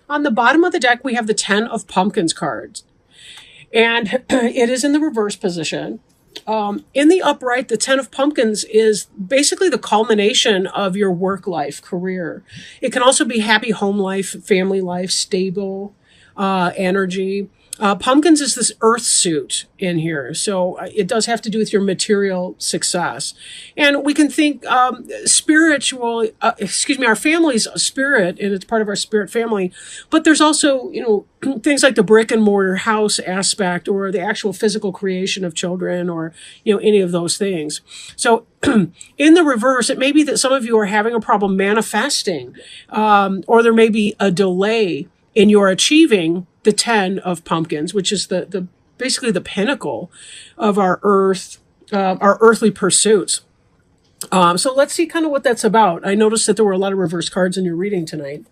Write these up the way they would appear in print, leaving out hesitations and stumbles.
On the bottom of the deck, we have the 10 of Pumpkins cards, and it is in the reverse position. In the upright, the 10 of Pumpkins is basically the culmination of your work life, career. It can also be happy home life, family life, stable energy. Pumpkins is this earth suit in here. So it does have to do with your material success. And we can think spiritual, our family's spirit, and it's part of our spirit family. But there's also, things like the brick and mortar house aspect, or the actual physical creation of children, or, any of those things. So in the reverse, it may be that some of you are having a problem manifesting, or there may be a delay in your achieving the 10 of Pumpkins, which is the basically the pinnacle of our earthly pursuits. So let's see kind of what that's about. I noticed that there were a lot of reverse cards in your reading tonight.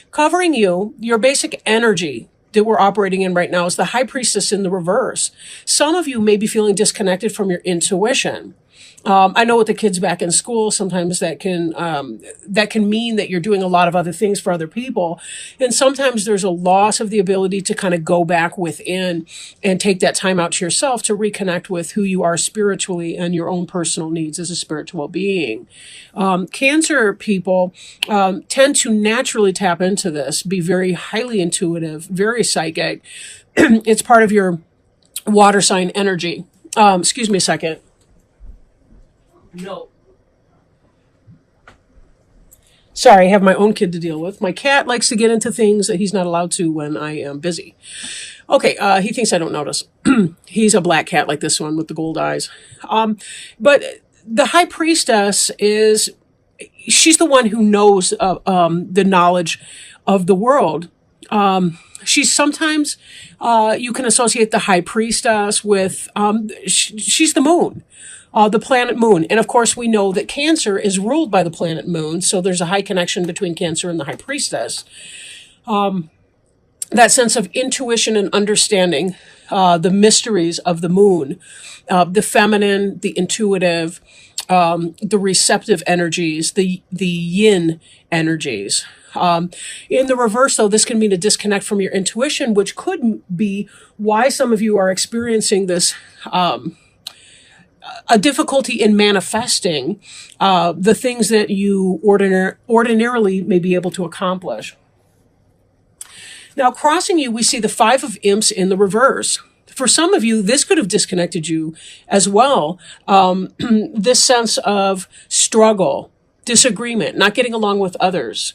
Covering you, your basic energy that we're operating in right now is the High Priestess in the reverse. Some of you may be feeling disconnected from your intuition. I know with the kids back in school, sometimes that can mean that you're doing a lot of other things for other people. And sometimes there's a loss of the ability to kind of go back within and take that time out to yourself to reconnect with who you are spiritually and your own personal needs as a spiritual being. Cancer people tend to naturally tap into this, be very highly intuitive, very psychic. It's part of your water sign energy. Excuse me a second. No. Sorry, I have my own kid to deal with. My cat likes to get into things that he's not allowed to when I am busy. Okay, he thinks I don't notice. He's a black cat like this one with the gold eyes. But the High Priestess she's the one who knows the knowledge of the world. She's sometimes, you can associate the High Priestess with, she's the moon. The planet Moon. And of course, we know that Cancer is ruled by the planet Moon. So there's a high connection between Cancer and the High Priestess. That sense of intuition and understanding the mysteries of the moon, the feminine, the intuitive, the receptive energies, the yin energies. In the reverse, though, this can mean a disconnect from your intuition, which could be why some of you are experiencing this a difficulty in manifesting the things that you ordinarily may be able to accomplish. Now, crossing you, we see the 5 of Imps in the reverse. For some of you, this could have disconnected you as well. This sense of struggle, disagreement, not getting along with others,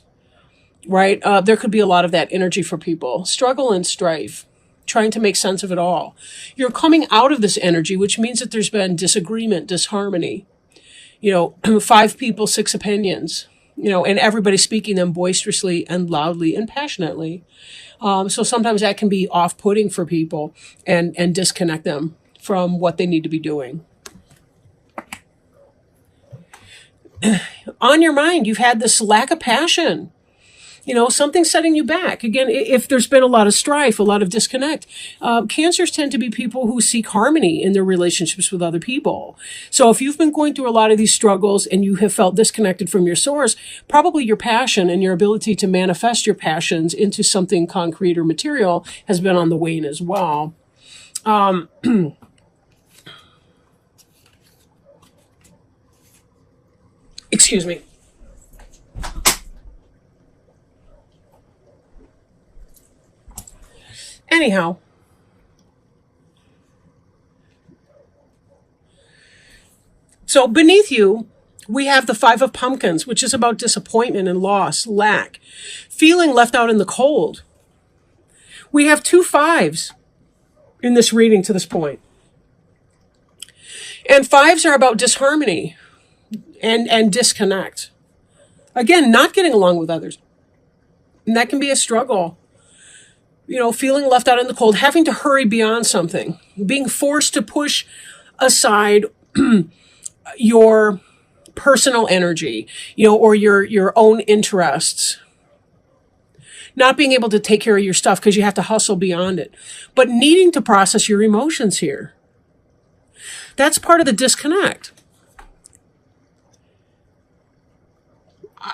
right? There could be a lot of that energy for people. Struggle and strife, trying to make sense of it all. You're coming out of this energy, which means that there's been disagreement, disharmony. 5 people, 6 opinions, and everybody speaking them boisterously and loudly and passionately. So sometimes that can be off-putting for people and disconnect them from what they need to be doing. On your mind, you've had this lack of passion. Something's setting you back. Again, if there's been a lot of strife, a lot of disconnect, Cancers tend to be people who seek harmony in their relationships with other people. So if you've been going through a lot of these struggles and you have felt disconnected from your source, probably your passion and your ability to manifest your passions into something concrete or material has been on the wane as well. Excuse me. Anyhow, so beneath you, we have the 5 of Pumpkins, which is about disappointment and loss, lack, feeling left out in the cold. We have 2 5s in this reading to this point. And 5s are about disharmony and disconnect. Again, not getting along with others. And that can be a struggle. Feeling left out in the cold, having to hurry beyond something, being forced to push aside your personal energy, or your own interests. Not being able to take care of your stuff because you have to hustle beyond it, but needing to process your emotions here. That's part of the disconnect.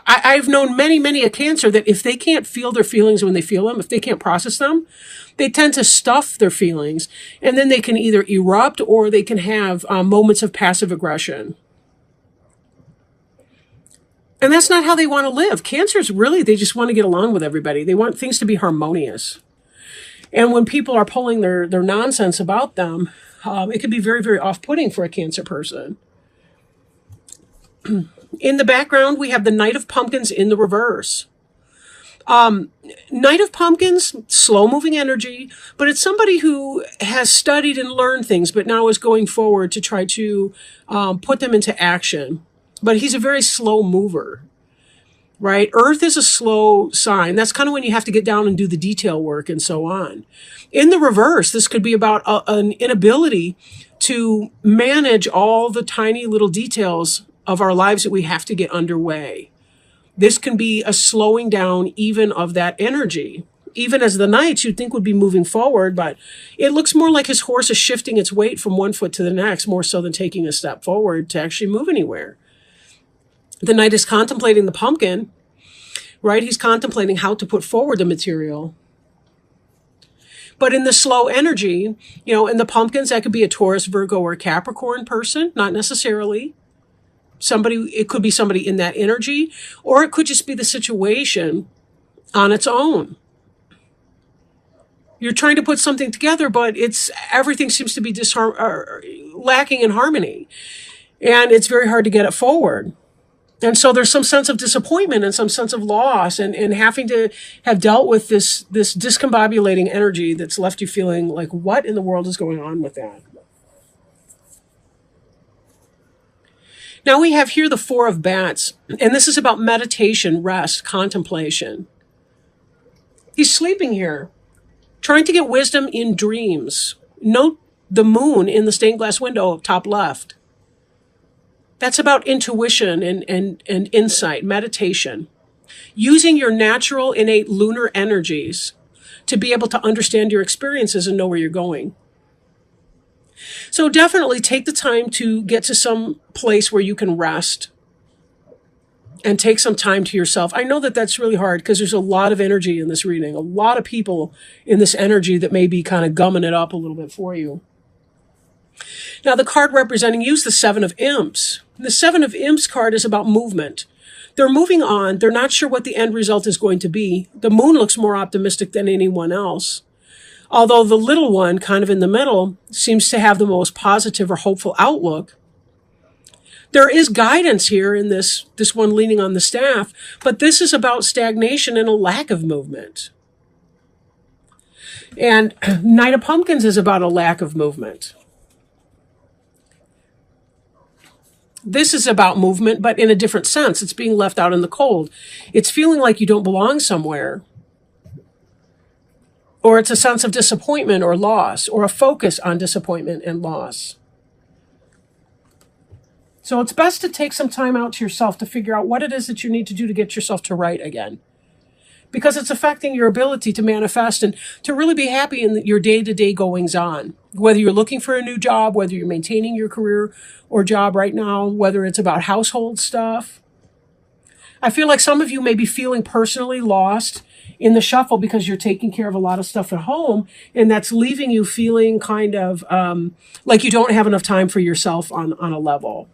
I've known many a cancer that if they can't feel their feelings when they feel them, if they can't process them, they tend to stuff their feelings, and then they can either erupt or they can have moments of passive aggression. And that's not how they want to live. Cancers really, they just want to get along with everybody. They want things to be harmonious. And when people are pulling their nonsense about them, it can be very off-putting for a Cancer person. In the background, we have the Knight of Pumpkins in the reverse. Knight of Pumpkins, slow-moving energy, but it's somebody who has studied and learned things, but now is going forward to try to put them into action. But he's a very slow mover, right? Earth is a slow sign. That's kind of when you have to get down and do the detail work and so on. In the reverse, this could be about an inability to manage all the tiny little details of our lives that we have to get underway. This can be a slowing down even of that energy. Even as the Knight, you'd think would be moving forward, but it looks more like his horse is shifting its weight from one foot to the next, more so than taking a step forward to actually move anywhere. The Knight is contemplating the pumpkin, right? He's contemplating how to put forward the material. But in the slow energy, in the pumpkins, that could be a Taurus, Virgo, or Capricorn person, not necessarily. It could be somebody in that energy, or it could just be the situation on its own. You're trying to put something together, but everything seems to be lacking in harmony, and it's very hard to get it forward. And so there's some sense of disappointment and some sense of loss and having to have dealt with this discombobulating energy that's left you feeling like, what in the world is going on with that? Now we have here the Four of Bats, and this is about meditation, rest, contemplation. He's sleeping here, trying to get wisdom in dreams. Note the moon in the stained glass window, top left. That's about intuition and insight, meditation. Using your natural, innate lunar energies to be able to understand your experiences and know where you're going. So definitely take the time to get to some place where you can rest and take some time to yourself. I know that that's really hard because there's a lot of energy in this reading, a lot of people in this energy that may be kind of gumming it up a little bit for you. Now, the card representing you is the Seven of Imps. The Seven of Imps card is about movement. They're moving on. They're not sure what the end result is going to be. The moon looks more optimistic than anyone else. Although the little one, kind of in the middle, seems to have the most positive or hopeful outlook. There is guidance here in this one leaning on the staff, but this is about stagnation and a lack of movement. And Knight of Pumpkins is about a lack of movement. This is about movement, but in a different sense. It's being left out in the cold. It's feeling like you don't belong somewhere. Or it's a sense of disappointment or loss, or a focus on disappointment and loss. So it's best to take some time out to yourself to figure out what it is that you need to do to get yourself to right again. Because it's affecting your ability to manifest and to really be happy in your day-to-day goings-on. Whether you're looking for a new job, whether you're maintaining your career or job right now, whether it's about household stuff. I feel like some of you may be feeling personally lost in the shuffle because you're taking care of a lot of stuff at home, and that's leaving you feeling kind of like you don't have enough time for yourself on a level.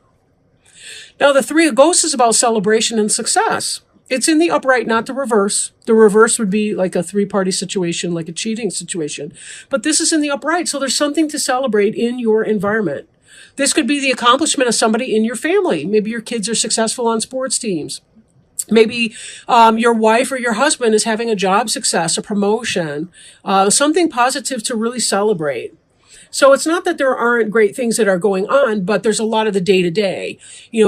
Now, the Three of Ghosts is about celebration and success. It's in the upright, not the reverse. The reverse would be like a three-party situation, like a cheating situation. But this is in the upright, so there's something to celebrate in your environment. This could be the accomplishment of somebody in your family. Maybe your kids are successful on sports teams. Maybe your wife or your husband is having a job success, a promotion, something positive to really celebrate. So it's not that there aren't great things that are going on, but there's a lot of the day-to-day.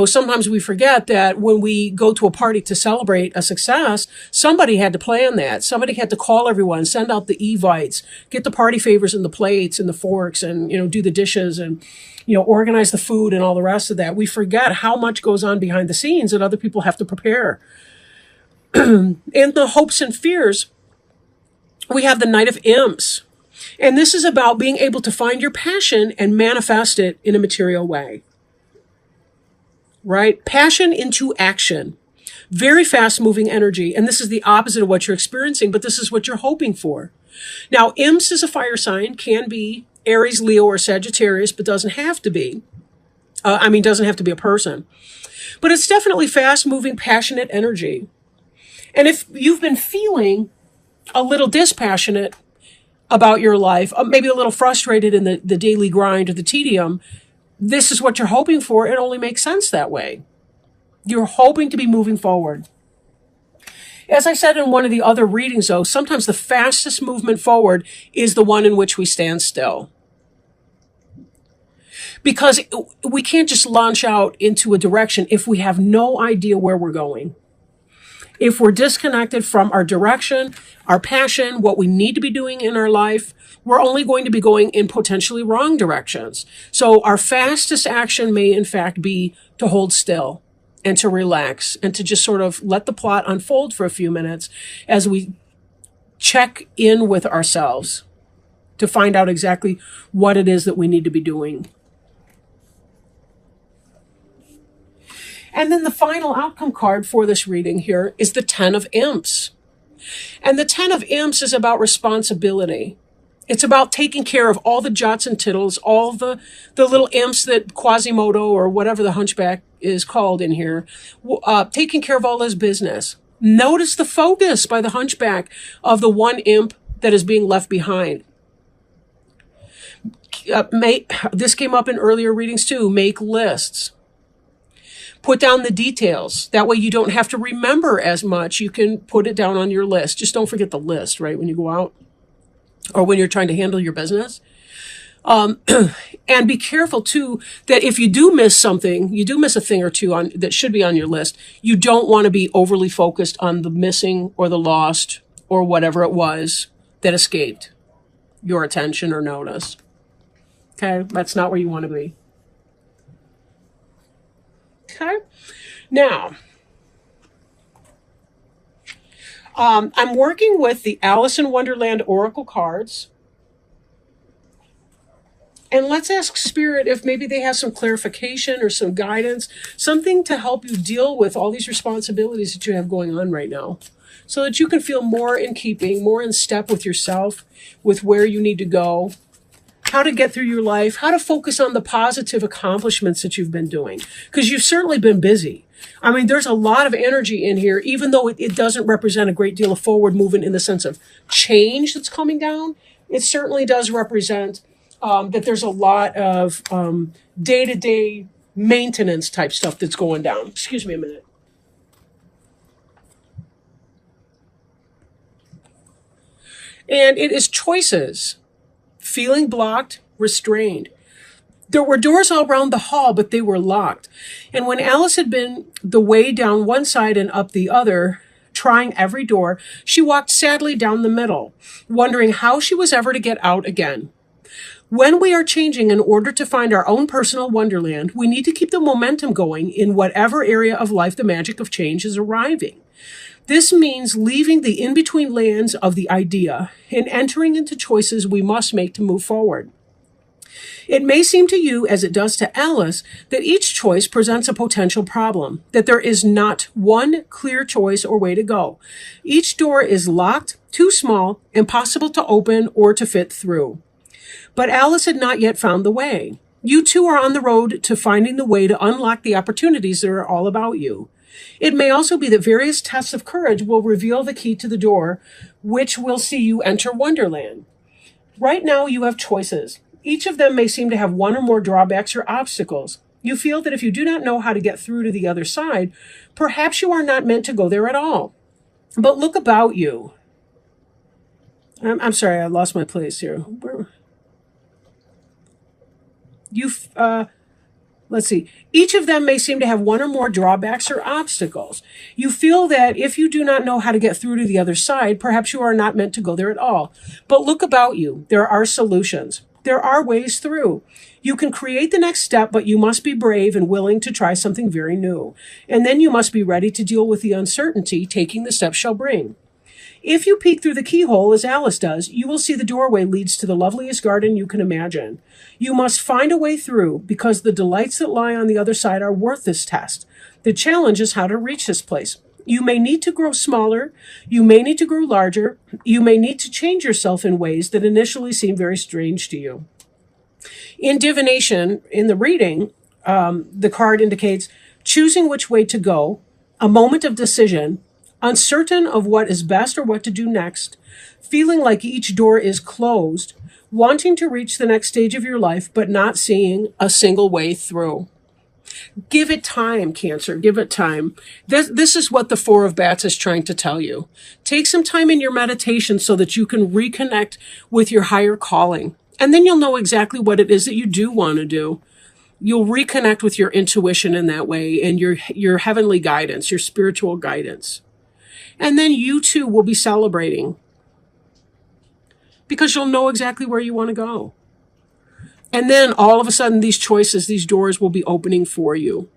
Sometimes we forget that when we go to a party to celebrate a success, somebody had to plan that. Somebody had to call everyone, send out the evites, get the party favors and the plates and the forks and, do the dishes and, organize the food and all the rest of that. We forget how much goes on behind the scenes that other people have to prepare. In the hopes and fears, we have the Knight of Imps. And this is about being able to find your passion and manifest it in a material way. Right? Passion into action. Very fast moving energy. And this is the opposite of what you're experiencing, but this is what you're hoping for. Now, imps is a fire sign, can be Aries, Leo, or Sagittarius, but doesn't have to be. Doesn't have to be a person. But it's definitely fast moving, passionate energy. And if you've been feeling a little dispassionate about your life, maybe a little frustrated in the daily grind or the tedium, this is what you're hoping for. It only makes sense that way. You're hoping to be moving forward. As I said in one of the other readings, though, sometimes the fastest movement forward is the one in which we stand still. Because we can't just launch out into a direction if we have no idea where we're going. If we're disconnected from our direction, our passion, what we need to be doing in our life, we're only going to be going in potentially wrong directions. So our fastest action may in fact be to hold still and to relax and to just sort of let the plot unfold for a few minutes as we check in with ourselves to find out exactly what it is that we need to be doing. And then the final outcome card for this reading here is the 10 of Imps. And the 10 of Imps is about responsibility. It's about taking care of all the jots and tittles, all the little imps that Quasimodo or whatever the hunchback is called in here, taking care of all his business. Notice the focus by the hunchback of the one imp that is being left behind. This came up in earlier readings too. Make lists. Put down the details. That way you don't have to remember as much. You can put it down on your list. Just don't forget the list, right, when you go out or when you're trying to handle your business. And be careful, too, that if you do miss something, you do miss a thing or two that should be on your list, you don't want to be overly focused on the missing or the lost or whatever it was that escaped your attention or notice. Okay? That's not where you want to be. Okay. Now, I'm working with the Alice in Wonderland Oracle cards. And let's ask Spirit if maybe they have some clarification or some guidance, something to help you deal with all these responsibilities that you have going on right now, so that you can feel more in keeping, more in step with yourself, with where you need to go, how to get through your life, how to focus on the positive accomplishments that you've been doing. Because you've certainly been busy. I mean, there's a lot of energy in here, even though it doesn't represent a great deal of forward movement in the sense of change that's coming down. It certainly does represent that there's a lot of day-to-day maintenance type stuff that's going down. Excuse me a minute. And it is choices. Feeling blocked, restrained. There were doors all around the hall, but they were locked. And when Alice had been the way down one side and up the other, trying every door, she walked sadly down the middle, wondering how she was ever to get out again. When we are changing in order to find our own personal wonderland, we need to keep the momentum going in whatever area of life the magic of change is arriving. This means leaving the in-between lands of the idea and entering into choices we must make to move forward. It may seem to you, as it does to Alice, that each choice presents a potential problem, that there is not one clear choice or way to go. Each door is locked, too small, impossible to open or to fit through. But Alice had not yet found the way. You too are on the road to finding the way to unlock the opportunities that are all about you. It may also be that various tests of courage will reveal the key to the door, which will see you enter Wonderland. Right now, you have choices. Each of them may seem to have one or more drawbacks or obstacles. You feel that if you do not know how to get through to the other side, perhaps you are not meant to go there at all. But look about you. I'm sorry, I lost my place here. Let's see. Each of them may seem to have one or more drawbacks or obstacles. You feel that if you do not know how to get through to the other side, perhaps you are not meant to go there at all. But look about you. There are solutions. There are ways through. You can create the next step, but you must be brave and willing to try something very new. And then you must be ready to deal with the uncertainty taking the step shall bring. If you peek through the keyhole, as Alice does, you will see the doorway leads to the loveliest garden you can imagine. You must find a way through, because the delights that lie on the other side are worth this test. The challenge is how to reach this place. You may need to grow smaller. You may need to grow larger. You may need to change yourself in ways that initially seem very strange to you. In divination, in the reading, the card indicates choosing which way to go, a moment of decision, uncertain of what is best or what to do next, feeling like each door is closed, wanting to reach the next stage of your life, but not seeing a single way through. Give it time, Cancer. Give it time. This is what the Four of Bats is trying to tell you. Take some time in your meditation so that you can reconnect with your higher calling. And then you'll know exactly what it is that you do want to do. You'll reconnect with your intuition in that way and your heavenly guidance, your spiritual guidance. And then you too will be celebrating because you'll know exactly where you want to go. And then all of a sudden, these choices, these doors will be opening for you.